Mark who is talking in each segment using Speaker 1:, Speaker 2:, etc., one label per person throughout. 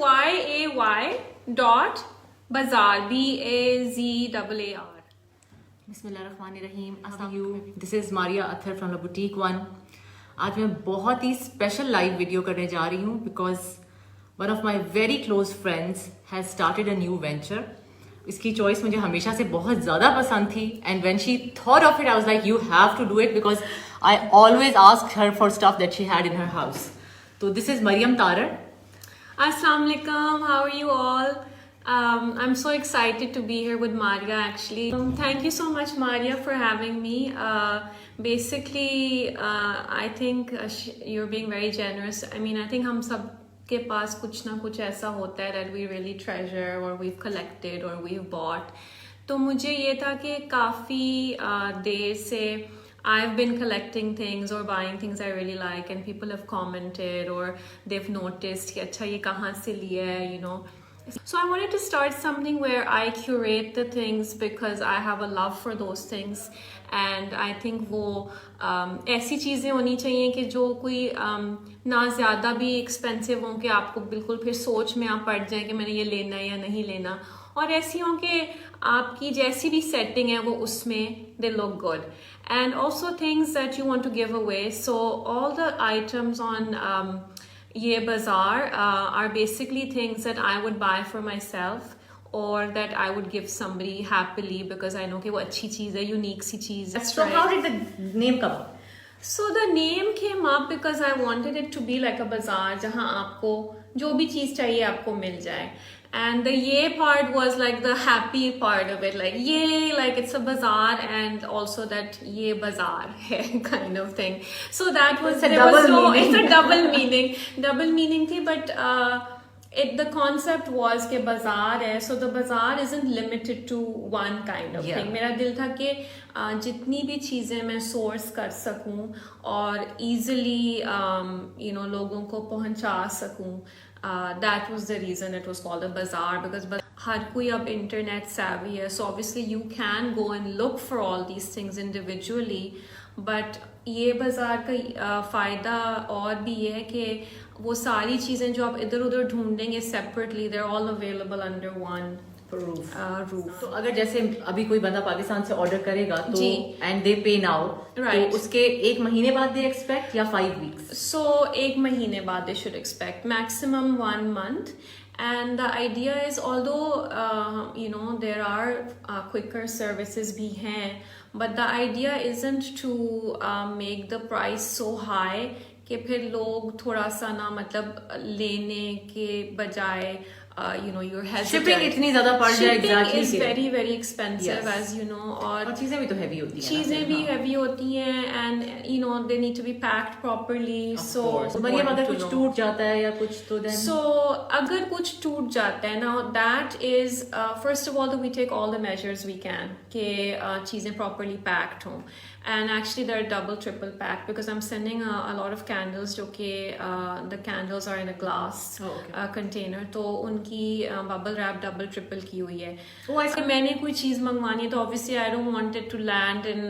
Speaker 1: myay.bazaar BAZAAR.
Speaker 2: बिस्मिल्लाहिर्रहमानिर्रहीम. अस्सलाम वालेकुम. This is Maria Athar from the boutique one. आज मैं बहुत ही स्पेशल लाइव वीडियो करने जा रही हूँ because one of my very close friends has started a new venture. इसकी चॉइस मुझे हमेशा से बहुत ज़्यादा पसंद थी and when she thought of it I was like you have to do it because I always asked her for stuff that she had in her house. तो this is Maryam Tarar.
Speaker 1: Assalamu alaikum, how are you all? I'm so excited to be here with Maria actually. Thank you so much Maria for having me. Basically, I think you're being very generous. I mean, I think हम सब के पास कुछ ना कुछ ऐसा होता है that we really treasure or we've collected or we've bought. तो मुझे ये था कि काफ़ी देर से I've been collecting things or buying things I really like and people have commented or they've noticed कि अच्छा ये कहाँ से लिया है, you know. So I wanted to start something where I curate the things because I have a love for those things and I think वो ऐसी चीज़ें होनी चाहिए कि जो कोई ना ज़्यादा भी एक्सपेंसिव हों कि आपको बिल्कुल फिर सोच में आप पड़ जाए कि मैंने ये लेना है या नहीं लेना, और ऐसी हों कि आपकी जैसी भी सेटिंग है वो उसमें they look good. And also things that you want to give away. So all the items on Ye Bazaar are basically things that I would buy for myself or that I would give somebody happily because I know कि वो अच्छी चीज़ है, unique सी चीज़ है.
Speaker 2: So how did the name come up?
Speaker 1: So the name came up because I wanted it to be like a bazaar जहाँ आपको जो भी चीज़ चाहिए आपको मिल जाए. And the ye part was like the happy part of it, like yay, like it's a bazaar and also that ye bazaar hai kind of thing. So that was,
Speaker 2: it's a
Speaker 1: double meaning thi, but the concept was कि bazaar hai, so the bazaar isn't limited to one kind of thing. मेरा दिल था कि जितनी भी चीज़ें मैं source कर सकूं और easily you know लोगों को पहुंचा सकूं. That was the reason it was called a bazaar because हर कोई अब internet savvy है, so obviously you can go and look for all these things individually, but ये बाज़ार का फ़ायदा और भी ये है कि वो सारी चीज़ें जो आप इधर उधर ढूंढेंगे separately, they're all available under one roof.
Speaker 2: तो अगर जैसे अभी कोई बंदा पाकिस्तान से ऑर्डर करेगा तो एंड दे पे नाउ, तो उसके एक महीने बाद दे एक्सपेक्ट या 5 weeks?
Speaker 1: So एक महीने बाद they should expect, maximum 1 month. And the idea is, although you know there are quicker services भी हैं, but the idea isn't to make the price so high कि फिर लोग थोड़ा सा ना मतलब लेने के बजाय you know you're hesitant.
Speaker 2: Shipping इतनी ज़्यादा पड़ जाए,
Speaker 1: exactly is very expensive, yes. As you know, और
Speaker 2: चीज़ें भी तो heavy होती हैं.
Speaker 1: चीज़ें भी heavy होती हैं and you know they need to be packed properly. So
Speaker 2: Maryam अगर कुछ टूट जाता है या कुछ तो then.
Speaker 1: So अगर कुछ टूट जाता है, now that is first of all that we take all the measures we can कि चीज़ें properly packed हों. And actually they're double triple packed because I'm sending a lot of candles जो कि the candles are in a glass container, तो उनकी bubble wrap double triple की हुई है. ऐसे मैंने कोई चीज़ मंगवानी है तो obviously I don't want it to land in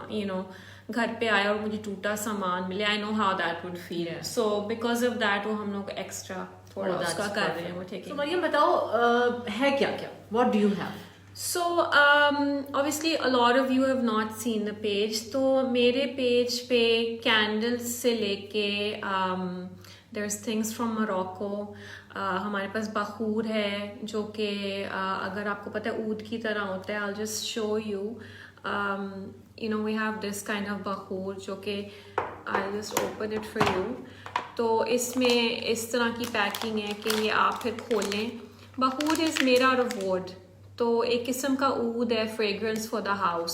Speaker 1: you know घर पे आया और मुझे टूटा सामान मिले. I know how that would feel. So because of that वो हम लोग extra थोड़ा उसका कर रहे हैं वो ठीक है.
Speaker 2: तो मरियम बताओ है क्या क्या? What do you have?
Speaker 1: So obviously a lot of you have not seen the page. तो मेरे page पे candles से लेके there's things from Morocco. हमारे पास बखूर है जो कि अगर आपको पता है ऊद की तरह होता है. I'll just show you. You know we have this kind of बखूर जो कि I'll just open it for you. तो इसमें इस तरह की पैकिंग है कि ये आप फिर खोलें. बखूर is made out of wood. तो एक किस्म का ऊद है, फ्रेग्रेंस फॉर द हाउस,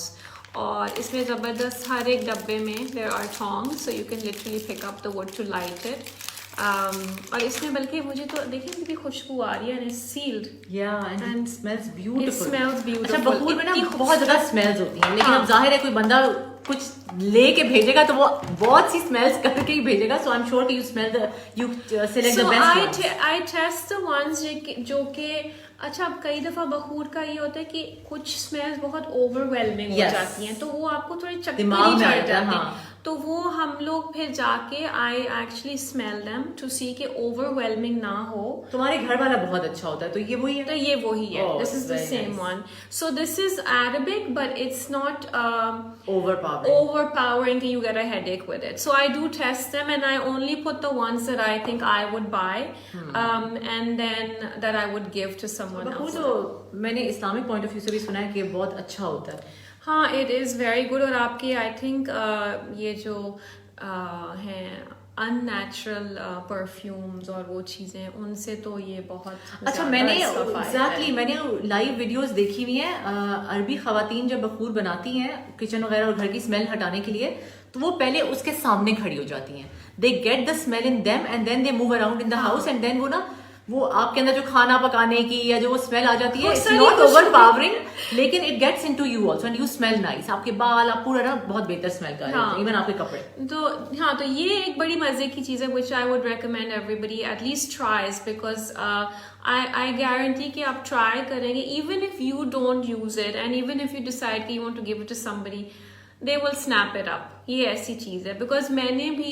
Speaker 1: और इसमें ज़बरदस्त हर एक डब्बे में there are tongs, so you can literally pick up the wood to light it. और इसमें बल्कि मुझे तो देखिए कितनी खुशबू आ रही है, and it's sealed.
Speaker 2: Yeah, and it smells beautiful.
Speaker 1: It smells beautiful.
Speaker 2: अच्छा बखूर में ना बहुत ज़्यादा स्मेल्स होती हैं, लेकिन अब जाहिर है कोई बंदा कुछ लेके भेजेगा तो वो बहुत सी स्मेल्स करके ही भेजेगा. सो आई एम श्योर कि you select the best.
Speaker 1: I test the ones जो कि अच्छा, अब कई दफा बखूर का ये होता है कि कुछ स्मेल्स बहुत ओवरवेलमिंग हो जाती हैं, तो वो आपको थोड़ी चक्कर चढ़ जाती है. तो वो हम लोग फिर जाके I actually smell them to see कि ओवरवेलमिंग ना हो.
Speaker 2: तुम्हारे घर वाला बहुत अच्छा होता है, तो ये वही है.
Speaker 1: तो ये वही है. This is the same one. So this is Arabic, but it's not overpowering that you get a headache with it. So I do test them, and I only put the ones that I think I would buy, and then that I would give to someone else.
Speaker 2: तो मैंने Islamic point of view से भी सुना है कि बहुत अच्छा होता है.
Speaker 1: हाँ, इट इज़ वेरी गुड. और आपके आई थिंक ये जो हैं अननेचुरल परफ्यूम्स और वो चीज़ें, उनसे तो ये बहुत
Speaker 2: अच्छा. मैंने लाइव वीडियोस देखी हुई हैं. अरबी खवातीन जब बखूर बनाती हैं किचन वगैरह और घर की स्मेल हटाने के लिए, तो वो पहले उसके सामने खड़ी हो जाती हैं. They get the smell in them and then they move around in the house, and then वो आपके अंदर जो खाना पकाने की या जो वो स्मेल आ जाती है, इट्स नॉट ओवरपावरिंग, लेकिन it gets into you also and you smell nice. आपके बाल, आप पूरा ना बहुत बेहतर स्मेल कर रहे हैं, इवन आपके कपड़े.
Speaker 1: तो ये एक बड़ी मजे की चीज है which I would recommend everybody at least tries, because I guarantee कि आप ट्राई करेंगे, even if you don't use it and even if you decide कि you want to give it to somebody, they will snap it up. ये ऐसी चीज है. Because मैंने भी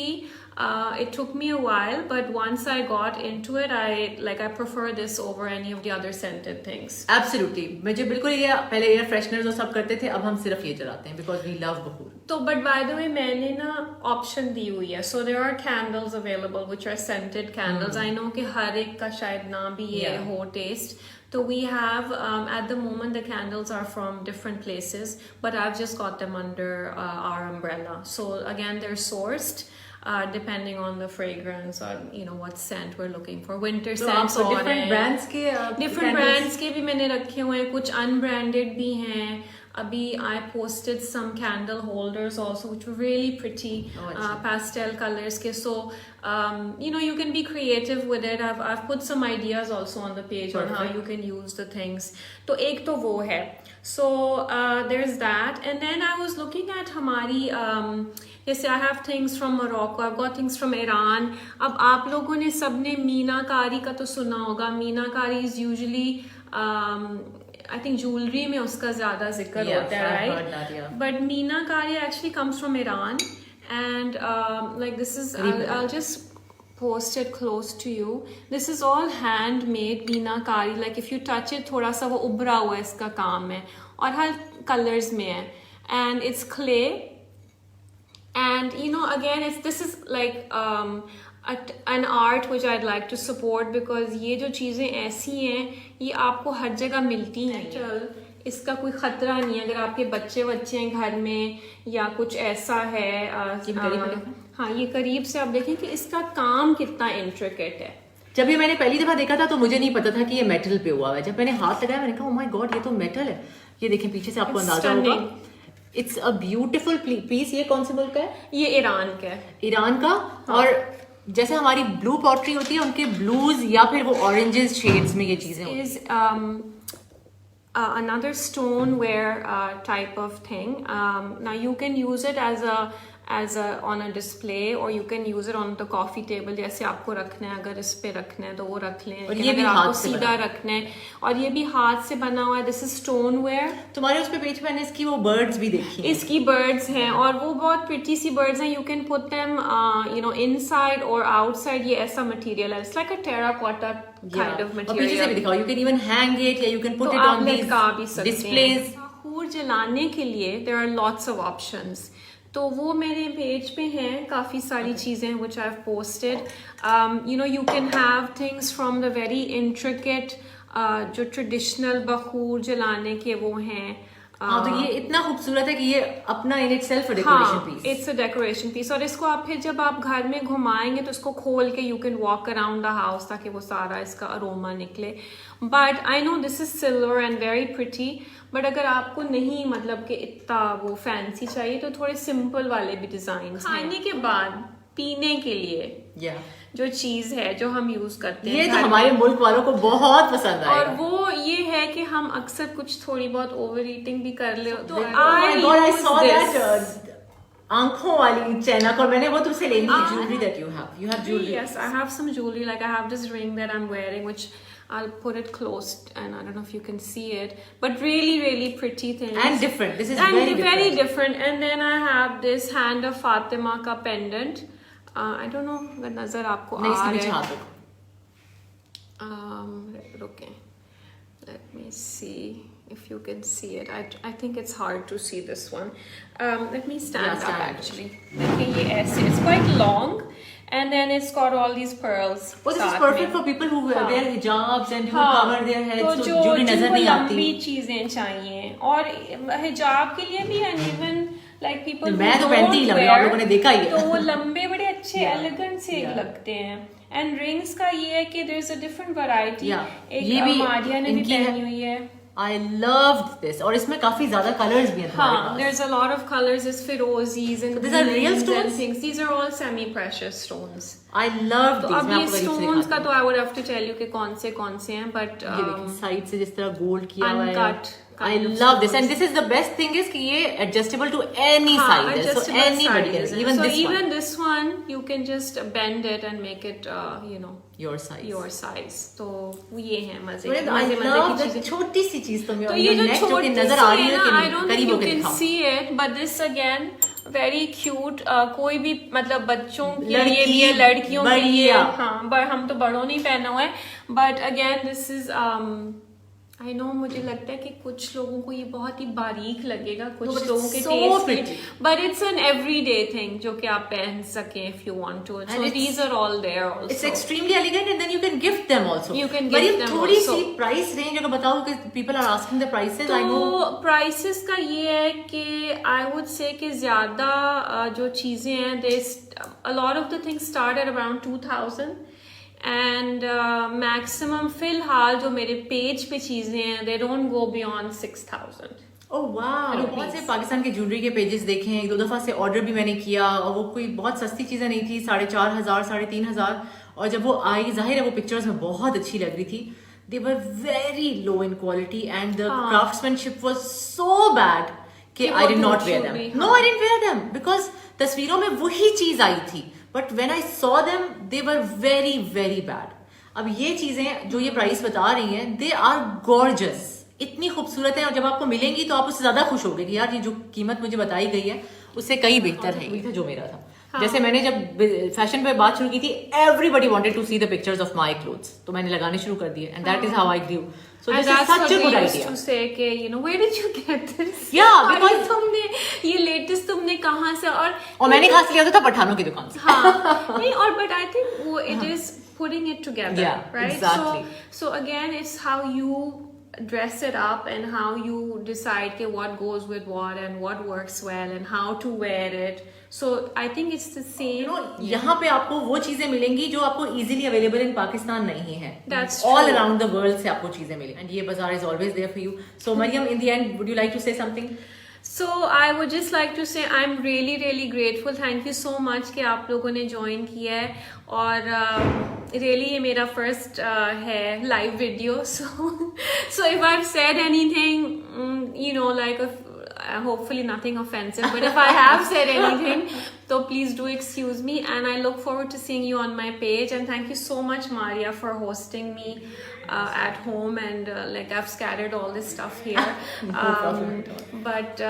Speaker 1: it took me a while, but once I got into it, I prefer this over any of the other scented things.
Speaker 2: Absolutely. मुझे बिल्कुल ये पहले एयर फ्रेशनर्स और सब करते थे, अब हम सिर्फ ये जलाते हैं because we love बखूर.
Speaker 1: तो but by the way, मैंने ना ऑप्शन दी हुई है. So there are candles available which are scented candles. I know कि हर एक का शायद ना भी ये हो taste. So we have, at the moment, the candles are from different places, but I've just got them under our umbrella. So again, they're sourced depending on the fragrance or what scent we're looking for. Winter scents
Speaker 2: और different brands के
Speaker 1: different brands के भी मैंने रखे हुए हैं. कुछ unbranded भी हैं. Abhi I posted some candle holders also, which were really pretty, pastel colors ke. So you can be creative with it. I've put some ideas also on the page on how you can use the things. तो एक तो वो है. So there's that, and then I was looking at हमारी जैसे I have things from Morocco, I've got things from Iran. अब आप लोगों ने सबने मीनाकारी का तो सुना होगा. मीनाकारी is usually I think jewelry में उसका ज़्यादा जिक्र होता है, right? But meenakari actually comes from Iran, and like this is, I'll just post it close to you. This is all handmade meenakari. Like if you touch it, थोड़ा सा वो उभरा हुआ इसका काम है और हर colors में है, and it's clay, and again this is like an art which I'd like to support, because ये जो चीज़ें ऐसी हैं ये आपको हर जगह मिलती हैं. इसका कोई खतरा नहीं है. अगर आपके बच्चे हैं घर में या कुछ ऐसा है. हाँ, ये करीब से आप देखें कि इसका काम कितना इंट्रिकेट है.
Speaker 2: जब ये मैंने पहली दफा देखा था तो मुझे नहीं पता था कि ये मेटल पे हुआ है. जब मैंने हाथ लगाया मैंने कहा ओह माय गॉड, ये तो मेटल है. ये देखें पीछे से आपको अंदाजा होगा. It's a beautiful piece. ये कौन से मुल्क का है?
Speaker 1: ये ईरान का है.
Speaker 2: ईरान का. और जैसे हमारी ब्लू पॉटरी होती है, उनके ब्लूज या फिर वो ऑरेंजेस शेड्स में ये चीजें होती हैं.
Speaker 1: Another stoneware type of thing. Now you can use it as on a display, or you can use it on the coffee table. जैसे आपको रखना है, अगर इस पे रखना है तो वो रख लें.
Speaker 2: और ये भी
Speaker 1: आपको सीधा रखना है, और ये भी हाथ से बना हुआ है. This is stoneware.
Speaker 2: तुम्हारे उस पे पेज पे मैंने इसकी वो बर्ड्स भी देखी हैं.
Speaker 1: इसकी बर्ड्स हैं और वो बहुत प्रिटी सी बर्ड्स हैं. You can put them inside और आउटसाइड. ये ऐसा मटेरियल है. It's like a terracotta kind of material.
Speaker 2: पीछे से भी दिखाओ. You can even hang it, या you can put it on these displays.
Speaker 1: बखूर जलाने के लिए there are lots of options. तो वो मेरे पेज पे हैं काफ़ी सारी चीज़ें which I've posted. You can have things from the very intricate जो traditional बखूर जलाने के वो हैं.
Speaker 2: हाँ, तो ये इतना खूबसूरत है कि ये अपना in itself decoration piece.
Speaker 1: It's a decoration piece. और इसको आप फिर जब आप घर में घुमाएंगे तो इसको खोल के you can walk around the house ताकि वो सारा इसका अरोमा निकले. But I know this is silver and very pretty, but अगर आपको नहीं मतलब कि इतना वो फैंसी चाहिए तो थोड़े सिंपल वाले भी डिजाइन. खाने के बाद पीने के लिए जो चीज है जो हम यूज करते हैं,
Speaker 2: ये तो हमारे मुल्क वालों को बहुत पसंद आएगा.
Speaker 1: और वो ये है कि हम अक्सर कुछ थोड़ी बहुत ओवर ईटिंग भी कर ले. तो
Speaker 2: आंखों वाली चैनक, और मैंने वो तुमसे लेनी है jewelry that you have jewelry.
Speaker 1: Yes, I have some jewelry. Like I have this ring that I'm wearing, which I'll put it close, and I don't know if you can see it, but really, really pretty things.
Speaker 2: And different. This is
Speaker 1: and
Speaker 2: very
Speaker 1: different. And then I have this hand of Fatima ka pendant. I don't know अगर नजर आपको
Speaker 2: नहीं,
Speaker 1: आ
Speaker 2: इसके
Speaker 1: रहा
Speaker 2: नीचे
Speaker 1: है.
Speaker 2: हाथ रखो.
Speaker 1: Okay. Let me see if you can see it. I think it's hard to see this one. Let me stand up
Speaker 2: stand.
Speaker 1: actually. देखिए ये ऐसे. It's quite long, and then it's got all these pearls.
Speaker 2: Oh, this is
Speaker 1: साथ
Speaker 2: perfect
Speaker 1: में.
Speaker 2: for people who
Speaker 1: हाँ.
Speaker 2: wear hijabs and who
Speaker 1: हाँ,
Speaker 2: cover their heads,
Speaker 1: तो
Speaker 2: so
Speaker 1: जो
Speaker 2: jewelry नजर
Speaker 1: जिनको
Speaker 2: नहीं आती.
Speaker 1: लंबी चीजें चाहिए और हिजाब के लिए भी, and even like people
Speaker 2: मैं
Speaker 1: who
Speaker 2: तो पहनती ही
Speaker 1: don't
Speaker 2: लंबी,
Speaker 1: wear,
Speaker 2: आप लोगों ने देखा ही है.
Speaker 1: तो वो लंबे बड़े अच्छे
Speaker 2: Yeah.
Speaker 1: एलिगेंट से
Speaker 2: Yeah.
Speaker 1: लगते हैं. एंड रिंग्स का ये है कि there's a different variety.
Speaker 2: Yeah.
Speaker 1: एक
Speaker 2: ये भी
Speaker 1: मारिया ने भी
Speaker 2: इनकी है.
Speaker 1: पहनी हुई है.
Speaker 2: I loved this, और इसमें काफी ज्यादा कलर्स भी हैं तुम्हारे
Speaker 1: हाँ,
Speaker 2: पास.
Speaker 1: there's a lot of colors. There's Firozis and
Speaker 2: So these are real
Speaker 1: greens and
Speaker 2: stones?
Speaker 1: things. These are all semi-precious stones.
Speaker 2: I love
Speaker 1: तो
Speaker 2: these.
Speaker 1: अब
Speaker 2: मैं
Speaker 1: ये
Speaker 2: आपको करीब से
Speaker 1: stones का
Speaker 2: दिखाती
Speaker 1: तो I would have to tell you कि कौन से हैं, but
Speaker 2: हूँ. ये देखिए साइड से जिस तरह गोल्ड किया हुआ है.
Speaker 1: uncut.
Speaker 2: I
Speaker 1: kind of
Speaker 2: love this,
Speaker 1: stones.
Speaker 2: and this is the best thing is कि ये adjustable to any size, so
Speaker 1: adjustable
Speaker 2: anybody can.
Speaker 1: sizes.
Speaker 2: Even
Speaker 1: so
Speaker 2: this
Speaker 1: even
Speaker 2: one,
Speaker 1: this one you can just bend it and make it
Speaker 2: your size.
Speaker 1: your size. तो ये है मजे
Speaker 2: I
Speaker 1: मजे
Speaker 2: love
Speaker 1: की
Speaker 2: the
Speaker 1: चीजें.
Speaker 2: छोटी सी चीज तुम्हें
Speaker 1: तो
Speaker 2: और
Speaker 1: ये
Speaker 2: your
Speaker 1: जो
Speaker 2: neck जो कि
Speaker 1: छोटी
Speaker 2: नजर
Speaker 1: सी
Speaker 2: आ रही
Speaker 1: है
Speaker 2: है
Speaker 1: ना,
Speaker 2: कि
Speaker 1: I
Speaker 2: नहीं,
Speaker 1: don't think
Speaker 2: करीब
Speaker 1: you
Speaker 2: होके
Speaker 1: can
Speaker 2: दिखाओ.
Speaker 1: see it, but this again very cute. कोई भी मतलब बच्चों के
Speaker 2: लड़की,
Speaker 1: लिए भी है, लड़कियों के लिए.
Speaker 2: बढ़िया.
Speaker 1: हाँ, हम तो बड़ों नहीं पहना हुआ है, but again this is I know, मुझे लगता है कि कुछ लोगों को ये बहुत ही बारीक लगेगा,
Speaker 2: No,
Speaker 1: कुछ
Speaker 2: but
Speaker 1: लोगों
Speaker 2: it's
Speaker 1: के
Speaker 2: so
Speaker 1: taste
Speaker 2: pretty.
Speaker 1: but it's an everyday thing जो कि आप पहन सकें if you want to. So
Speaker 2: it's-
Speaker 1: these are all there also.
Speaker 2: It's extremely elegant, and then you can gift them also.
Speaker 1: You can
Speaker 2: But
Speaker 1: gift
Speaker 2: ये
Speaker 1: them
Speaker 2: थोड़ी
Speaker 1: also.
Speaker 2: सी price range अगर बताओ कि people are asking the prices, I know.
Speaker 1: तो prices का ये है कि आई वुड से कि ज्यादा जो चीजें हैं दे a lot of the things start at around 2000 and maximum फिलहाल जो मेरे पेज पे चीजें हैं they don't go beyond 6000.
Speaker 2: Oh wow! बहुत से पाकिस्तान के ज्वेलरी के पेजेस देखे हैं, 1-2 दफा से ऑर्डर भी मैंने किया, और वो कोई बहुत सस्ती चीजें नहीं थी, 4500 3,500, और जब वो आई जाहिर है वो पिक्चर्स में बहुत अच्छी लग रही थी. They were very low in quality and the craftsmanship was so bad कि I did not wear them. No, I didn't wear them because तस्वीरों में वही चीज आई थी. But when I saw them, they were very, very bad. अब ये चीजें जो ये प्राइस बता रही हैं, they are gorgeous. इतनी खूबसूरत है, और जब आपको मिलेंगी तो आप उससे ज्यादा खुश होगे कि यार ये जो कीमत मुझे बताई गई है उससे कई बेहतर है. वही था जो मेरा था. जैसे मैंने जब फैशन पे बात शुरू की थी, everybody wanted to see the pictures of my clothes. तो मैंने लगाने शुरू कर दिए, and that is how I grew. So this is such a good idea.
Speaker 1: To say कि where did you get this?
Speaker 2: Yeah, because
Speaker 1: तुमने ये latest तुमने कहाँ से और
Speaker 2: मैंने खास लिया था पठानों की दुकान से.
Speaker 1: हाँ नहीं, और but I think वो it is putting it together,
Speaker 2: Yeah,
Speaker 1: right?
Speaker 2: exactly.
Speaker 1: So again, it's how you dress it up and how you decide कि what goes with what and what works well and how to wear it. So I think it's the same.
Speaker 2: यहाँ पे आपको वो चीजें मिलेंगी जो आपको easily available in Pakistan नहीं है.
Speaker 1: That's
Speaker 2: all
Speaker 1: true.
Speaker 2: Around the world से आपको चीजें मिलेंगी, एंड ये बाजार is always there for you. So Mariam, in the end would you like to say something?
Speaker 1: So I would just like to say I'm really really grateful. Thank you so much कि आप लोगों ने join किया है, और really ये मेरा first है live video. So if I've said anything, like hopefully nothing offensive, but if I have said anything, so please do excuse me, and I look forward to seeing you on my page. And thank you so much, Maria, for hosting me at home, and like I've scattered all this stuff here. But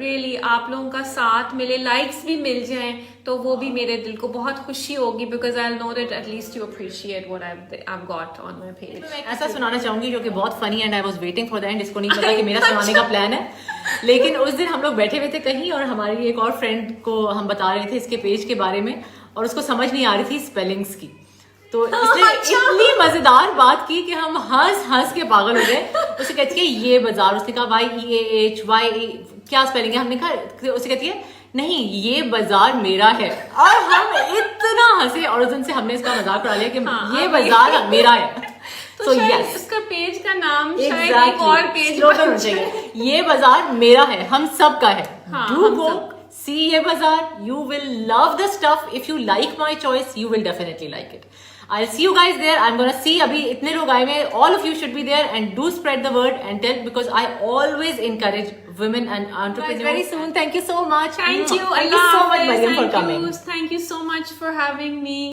Speaker 1: really आप लोगों का साथ मिले, likes भी मिल जाएं तो वो भी मेरे दिल को बहुत खुशी होगी, because I'll know that at least you appreciate what I've got on my page.
Speaker 2: ऐसा सुनाना चाहूंगी जो कि बहुत funny, and I was waiting for the end. इसको नहीं पता कि मेरा सुनाने का प्लान है, लेकिन उस दिन हम लोग बैठे हुए थे कहीं, और हमारी एक और फ्रेंड को हम बता रहे थे इसके पेज के बारे में, और उसको समझ नहीं आ रही थी स्पेलिंग्स की. तो इसने इतनी मजेदार बात की कि हम हंस के पागल हो गए. उसे कहती है ये बाजार, उसने कहा YEAHY क्या स्पेलिंग है, हमने कहा, उसे कहती है नहीं ये बाजार मेरा है, और हम इतना हंसे, और उस दिन से हमने इसका मजाक उड़ा लिया कि ये बाजार मेरा है.
Speaker 1: तो yes, उसका पेज का नाम शायद एक और पेज
Speaker 2: होना चाहिए, ये बाजार मेरा है, हम सब का है. डू गो see ये बाजार, you will love the stuff. If you like my choice, you will definitely like it. I'll see you guys there. I'm gonna see अभी इतने लोग आए हैं. All of you should be there and do spread the word and tell, because I always encourage women and entrepreneurs. Very soon. Thank you so much.
Speaker 1: Thank you.
Speaker 2: Thank you so much, Mariam, for coming.
Speaker 1: Thank you so much for having me.